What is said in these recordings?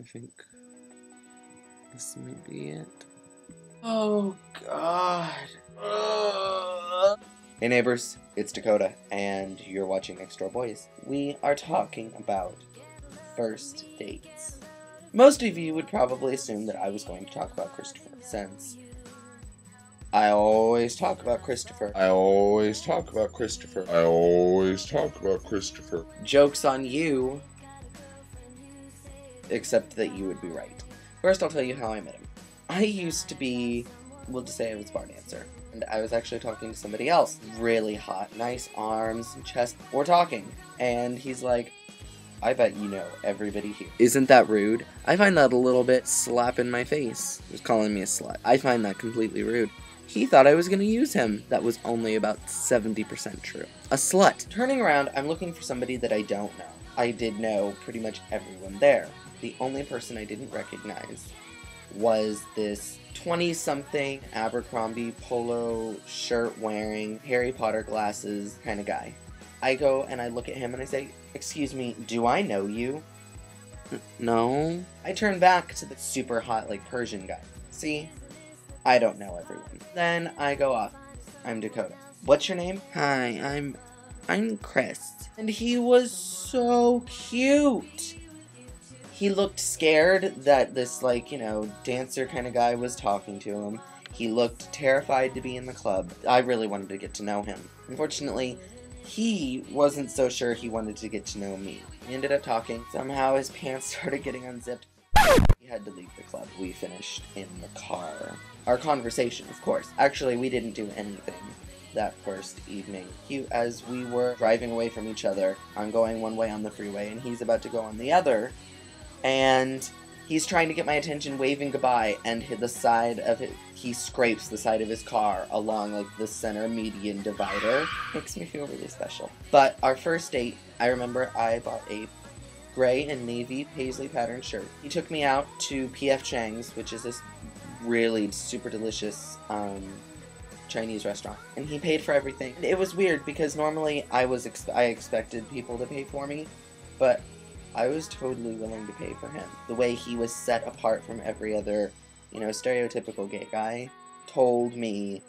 I think this might be it. Oh, God. Ugh. Hey neighbors, it's Dakota, and you're watching Next Door Boys. We are talking about first dates. Most of you would probably assume that I was going to talk about Christopher, since I always talk about Christopher. Joke's on you, except that you would be right. First, I'll tell you how I met him. I used to be, we'll just say I was a bar dancer, and I was actually talking to somebody else. Really hot, nice arms and chest. We're talking, and he's like, I bet you know everybody here. Isn't that rude? I find that a little bit slap in my face. He was calling me a slut. I find that completely rude. He thought I was going to use him. That was only about 70% true. A slut. Turning around, I'm looking for somebody that I don't know. I did know pretty much everyone there. The only person I didn't recognize was this 20-something Abercrombie polo shirt wearing, Harry Potter glasses kind of guy. I go and I look at him and I say, "Excuse me, do I know you?" No. I turn back to the super hot, like, Persian guy. See? I don't know everyone. Then I go off. I'm Dakota. What's your name? Hi, I'm Chris. And he was so cute. He looked scared that this, like, you know, dancer kind of guy was talking to him. He looked terrified to be in the club. I really wanted to get to know him. Unfortunately, he wasn't so sure he wanted to get to know me. We ended up talking. Somehow his pants started getting unzipped. He had to leave the club. We finished in the car. Our conversation, of course. Actually, we didn't do anything that first evening. As we were driving away from each other, I'm going one way on the freeway, and he's about to go on the other. And he's trying to get my attention, waving goodbye, and the side of it, he scrapes the side of his car along, like, the center median divider. Makes me feel really special. But our first date, I remember I bought a gray and navy paisley pattern shirt. He took me out to P.F. Chang's, which is this really super delicious Chinese restaurant, and he paid for everything. It was weird because normally I expected people to pay for me, but I was totally willing to pay for him. The way he was set apart from every other, you know, stereotypical gay guy told me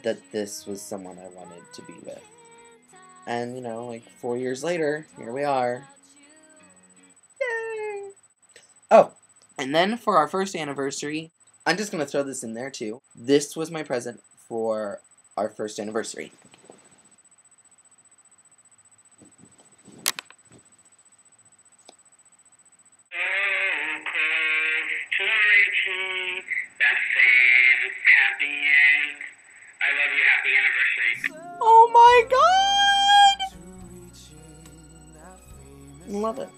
that this was someone I wanted to be with. And, you know, like 4 years later, here we are. Yay! Oh, and then for our first anniversary, I'm just going to throw this in there too. This was my present for our first anniversary. Oh my god! Love it.